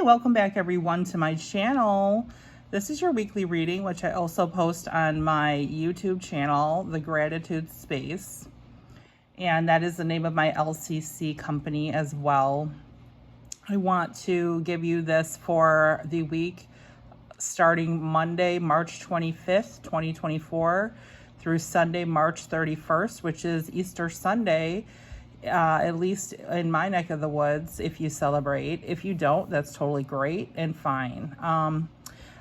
welcome back everyone to my channel. This is your weekly reading, which I also post on my YouTube channel, The Gratitude Space. And that is the name of my LCC company as well. I want to give you this for the week starting Monday, March 25th, 2024 through Sunday, March 31st, which is Easter Sunday. At least in my neck of the woods, if you celebrate. If you don't, that's totally great and fine.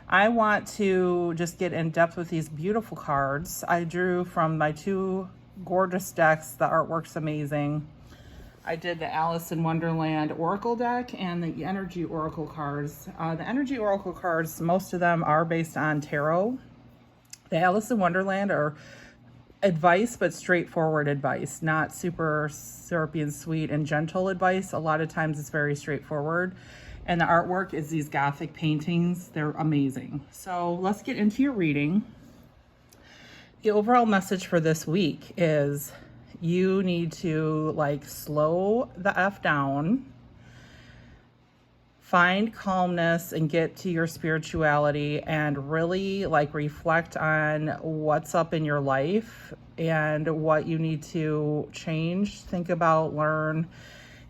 I want to just get in depth with these beautiful cards. I drew from my two gorgeous decks. The artwork's amazing. I did the Alice in Wonderland Oracle deck and the Energy Oracle cards. The Energy Oracle cards, most of them are based on tarot. The Alice in Wonderland are advice, but straightforward advice, not super syrupy and sweet and gentle advice. A lot of times it's very straightforward. And the artwork is these Gothic paintings. They're amazing. So let's get into your reading. The overall message for this week is you need to slow the F down, find calmness and get to your spirituality and really reflect on what's up in your life and what you need to change, think about, learn,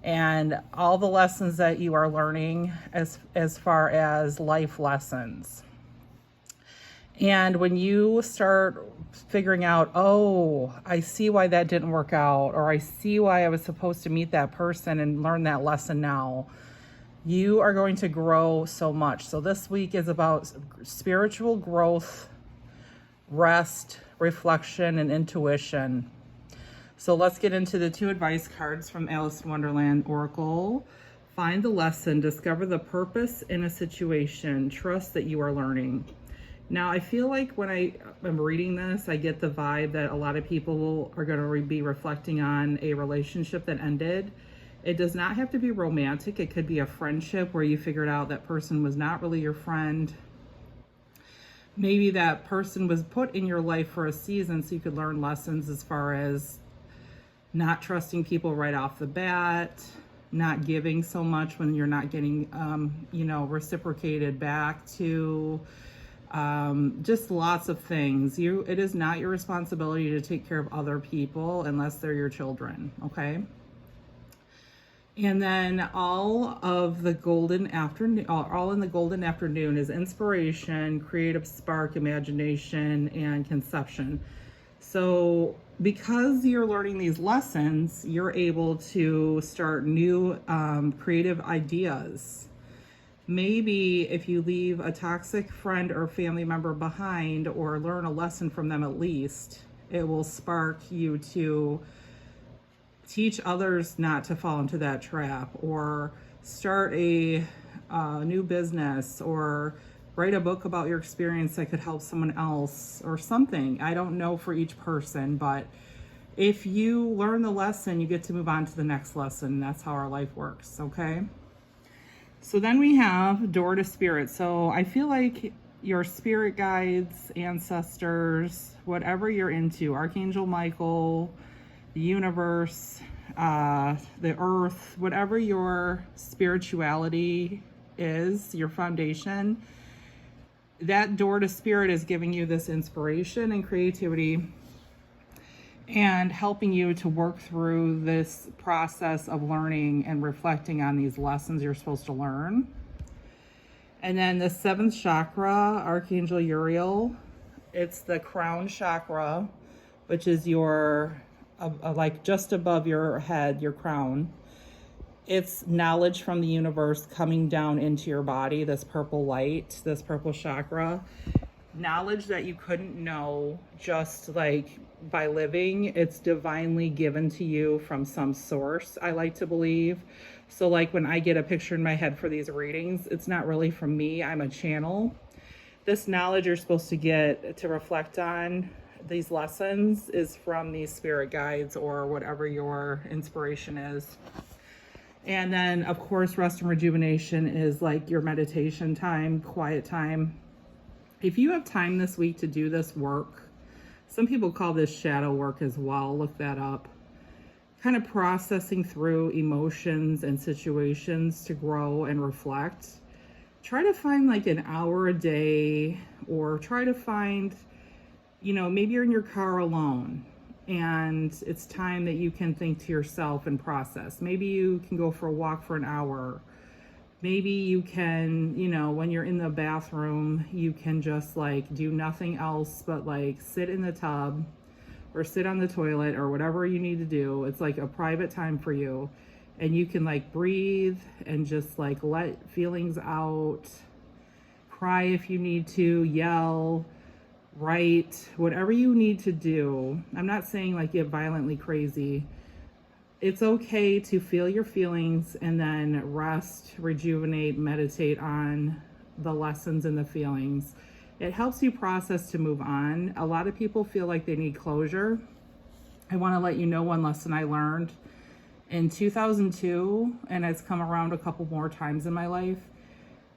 and all the lessons that you are learning as far as life lessons. And when you start figuring out, oh, I see why that didn't work out, or I see why I was supposed to meet that person and learn that lesson now, you are going to grow so much. So this week is about spiritual growth, rest, reflection, and intuition. So let's get into the two advice cards from Alice in Wonderland Oracle. Find the lesson, discover the purpose in a situation, trust that you are learning. Now, I feel like when I am reading this, I get the vibe that a lot of people are going to be reflecting on a relationship that ended. It does not have to be romantic. It could be a friendship where you figured out that person was not really your friend. Maybe that person was put in your life for a season so you could learn lessons as far as not trusting people right off the bat, not giving so much when you're not getting, reciprocated back to, just lots of things. It is not your responsibility to take care of other people unless they're your children, okay? And then all in the golden afternoon is inspiration, creative spark, imagination, and conception. So because you're learning these lessons, you're able to start new creative ideas. Maybe if you leave a toxic friend or family member behind or learn a lesson from them at least, it will spark you to teach others not to fall into that trap, or start a new business, or write a book about your experience that could help someone else or something. I don't know for each person, but if you learn the lesson, you get to move on to the next lesson. That's how our life works, okay? So then we have Door to Spirit. So I feel like your spirit guides, ancestors, whatever you're into, Archangel Michael, the universe, the earth, whatever your spirituality is, your foundation, that door to spirit is giving you this inspiration and creativity and helping you to work through this process of learning and reflecting on these lessons you're supposed to learn. And then the seventh chakra, Archangel Uriel, it's the crown chakra, which is your just above your head, your crown. It's knowledge from the universe coming down into your body, this purple light, this purple chakra. Knowledge that you couldn't know just by living. It's divinely given to you from some source, I like to believe. So when I get a picture in my head for these readings, it's not really from me. I'm a channel. This knowledge you're supposed to get to reflect on these lessons is from these spirit guides or whatever your inspiration is. And then, of course, rest and rejuvenation is your meditation time, quiet time. If you have time this week to do this work, some people call this shadow work as well, look that up. Kind of processing through emotions and situations to grow and reflect. try to find like an hour a day, or try to find, maybe you're in your car alone and it's time that you can think to yourself and process. Maybe you can go for a walk for an hour. Maybe you can, when you're in the bathroom, you can just like do nothing else but like sit in the tub or sit on the toilet or whatever you need to do. It's like a private time for you. And you can like breathe and just like let feelings out, cry if you need to, yell, write, whatever you need to do. I'm not saying like get violently crazy. It's okay to feel your feelings and then rest, rejuvenate, meditate on the lessons and the feelings. It helps you process to move on. A lot of people feel like they need closure. I want to let you know one lesson I learned in 2002, and it's come around a couple more times in my life.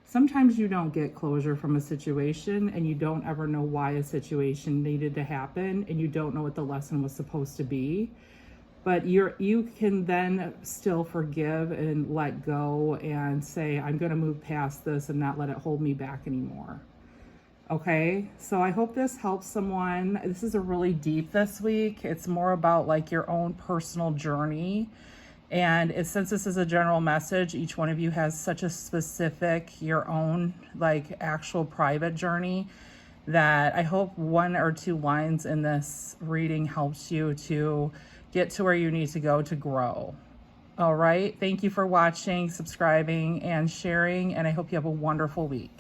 Sometimes you don't get closure from a situation, and you don't ever know why a situation needed to happen, and you don't know what the lesson was supposed to be. But you can then still forgive and let go and say, I'm going to move past this and not let it hold me back anymore. Okay, so I hope this helps someone. This is a really deep this week. It's more about like your own personal journey. And since this is a general message, each one of you has such a specific, your own like actual private journey, that I hope 1 or 2 lines in this reading helps you to get to where you need to go to grow. All right. Thank you for watching, subscribing, and sharing. And I hope you have a wonderful week.